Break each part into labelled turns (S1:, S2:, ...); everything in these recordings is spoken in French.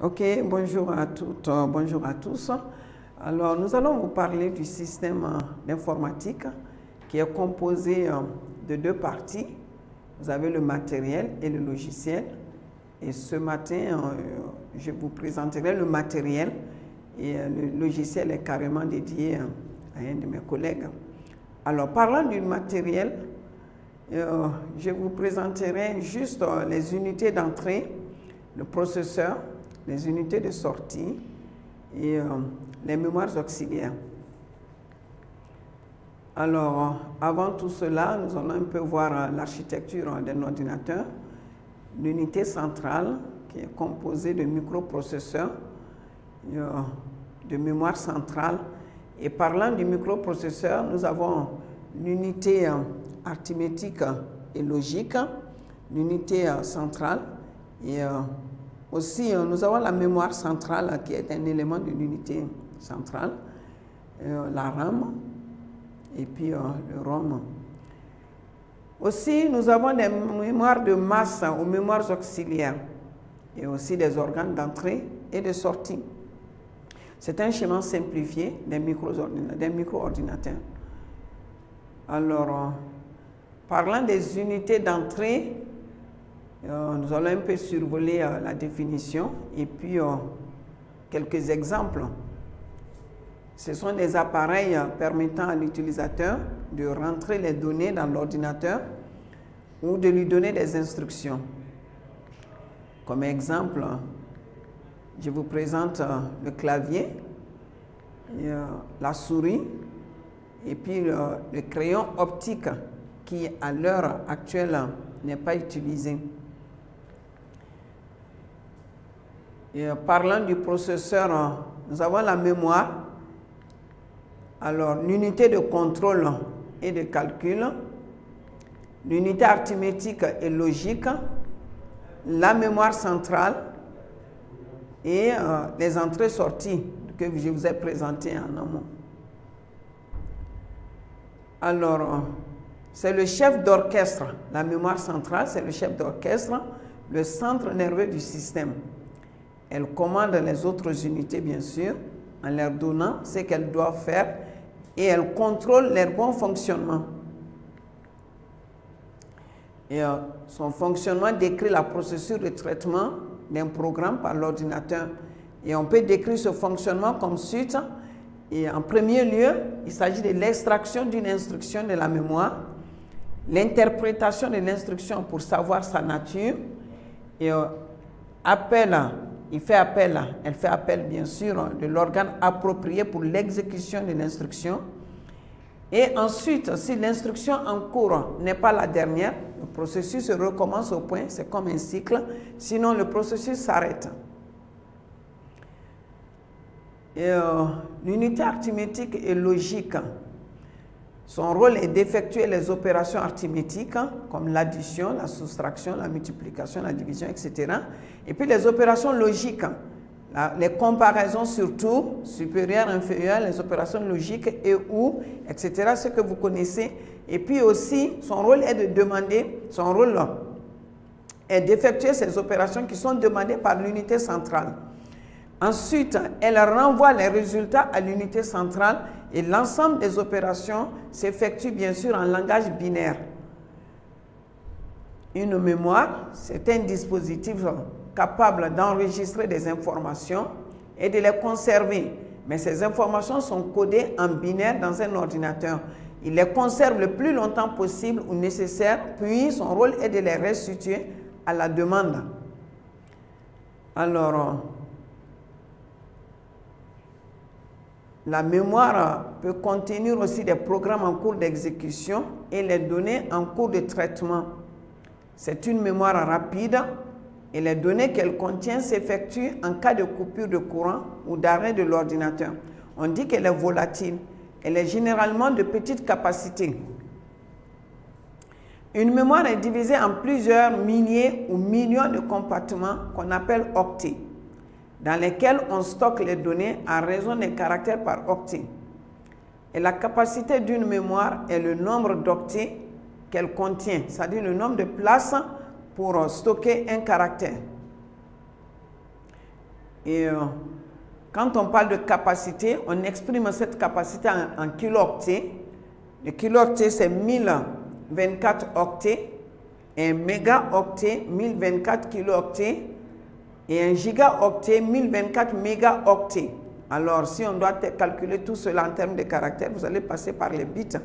S1: Ok, bonjour à toutes, bonjour à tous. Alors, nous allons vous parler du système d'informatique qui est composé de deux parties. Vous avez le matériel et le logiciel. Et ce matin, je vous présenterai le matériel et le logiciel est carrément dédié à un de mes collègues. Alors, parlant du matériel, je vous présenterai juste les unités d'entrée, le processeur, les unités de sortie et les mémoires auxiliaires. Alors, avant tout cela, nous allons un peu voir l'architecture d'un ordinateur. L'unité centrale qui est composée de microprocesseurs, de mémoire centrale. Et parlant du microprocesseur, nous avons l'unité arithmétique et logique, l'unité centrale. Et aussi, nous avons la mémoire centrale qui est un élément de l'unité centrale, la RAM et puis le ROM. Aussi, nous avons des mémoires de masse ou mémoires auxiliaires et aussi des organes d'entrée et de sortie. C'est un schéma simplifié des micro-ordinateurs. Alors, parlant des unités d'entrée, nous allons un peu survoler la définition et puis quelques exemples. Ce sont des appareils permettant à l'utilisateur de rentrer les données dans l'ordinateur ou de lui donner des instructions. Comme exemple, je vous présente le clavier, la souris et puis le crayon optique qui, à l'heure actuelle, n'est pas utilisé. Et parlant du processeur, nous avons la mémoire. Alors, l'unité de contrôle et de calcul, l'unité arithmétique et logique, la mémoire centrale et les entrées-sorties que je vous ai présentées en amont. Alors, c'est le chef d'orchestre, la mémoire centrale, c'est le chef d'orchestre, le centre nerveux du système. Elle commande les autres unités, bien sûr, en leur donnant ce qu'elles doivent faire et elle contrôle leur bon fonctionnement. Et son fonctionnement décrit la procédure de traitement d'un programme par l'ordinateur. Et on peut décrire ce fonctionnement comme suit. Et en premier lieu, il s'agit de l'extraction d'une instruction de la mémoire, l'interprétation de l'instruction pour savoir sa nature, et elle fait appel bien sûr de l'organe approprié pour l'exécution de l'instruction. Et ensuite, si l'instruction en cours n'est pas la dernière, le processus se recommence au point, c'est comme un cycle, sinon le processus s'arrête. L'unité arithmétique et logique, son rôle est d'effectuer les opérations arithmétiques comme l'addition, la soustraction, la multiplication, la division, etc. Et puis les opérations logiques, les comparaisons surtout, supérieures, inférieures, les opérations logiques et ou, etc. Ce que vous connaissez. Et puis aussi, son rôle est d'effectuer ces opérations qui sont demandées par l'unité centrale. Ensuite, elle renvoie les résultats à l'unité centrale et l'ensemble des opérations s'effectue bien sûr en langage binaire. Une mémoire, c'est un dispositif capable d'enregistrer des informations et de les conserver. Mais ces informations sont codées en binaire dans un ordinateur. Il les conserve le plus longtemps possible ou nécessaire, puis son rôle est de les restituer à la demande. Alors, la mémoire peut contenir aussi des programmes en cours d'exécution et les données en cours de traitement. C'est une mémoire rapide et les données qu'elle contient s'effectuent en cas de coupure de courant ou d'arrêt de l'ordinateur. On dit qu'elle est volatile. Elle est généralement de petite capacité. Une mémoire est divisée en plusieurs milliers ou millions de compartiments qu'on appelle octets, dans lesquels on stocke les données à raison des caractères par octet. Et la capacité d'une mémoire est le nombre d'octets qu'elle contient, c'est-à-dire le nombre de places pour stocker un caractère. Et quand on parle de capacité, on exprime cette capacité en kilo-octets. Le kilo-octet, c'est 1024 octets. Et un mégaoctet, 1024 kilo-octets. Et un gigaoctet, 1024 mégaoctets. Alors, si on doit calculer tout cela en termes de caractères, vous allez passer par les bits.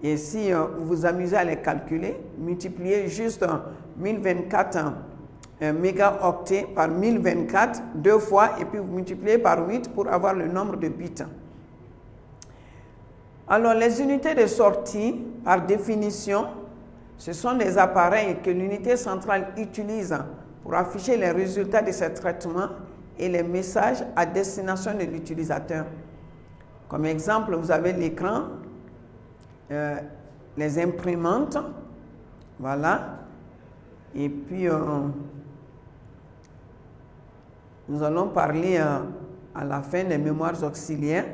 S1: Et si vous vous amusez à les calculer, multipliez juste 1024 mégaoctets par 1024 deux fois et puis vous multipliez par 8 pour avoir le nombre de bits. Alors, les unités de sortie, par définition, ce sont des appareils que l'unité centrale utilise pour afficher les résultats de ses traitements et les messages à destination de l'utilisateur. Comme exemple, vous avez l'écran, les imprimantes, voilà, et puis nous allons parler à la fin des mémoires auxiliaires,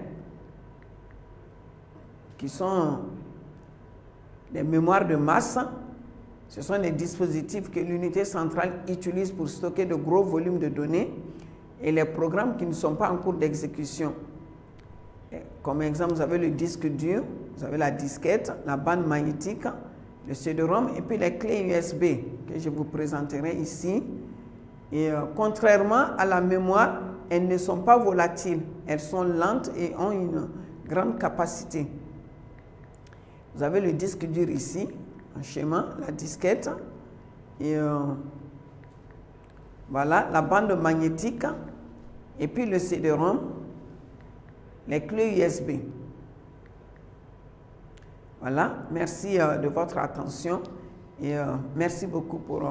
S1: qui sont des mémoires de masse. Ce sont des dispositifs que l'unité centrale utilise pour stocker de gros volumes de données et les programmes qui ne sont pas en cours d'exécution. Comme exemple, vous avez le disque dur, vous avez la disquette, la bande magnétique, le CD-ROM et puis les clés USB que je vous présenterai ici. Et contrairement à la mémoire, elles ne sont pas volatiles, elles sont lentes et ont une grande capacité. Vous avez le disque dur ici, en schéma, la disquette, et voilà, la bande magnétique, et puis le CD-ROM, les clés USB. Voilà, merci de votre attention et merci beaucoup pour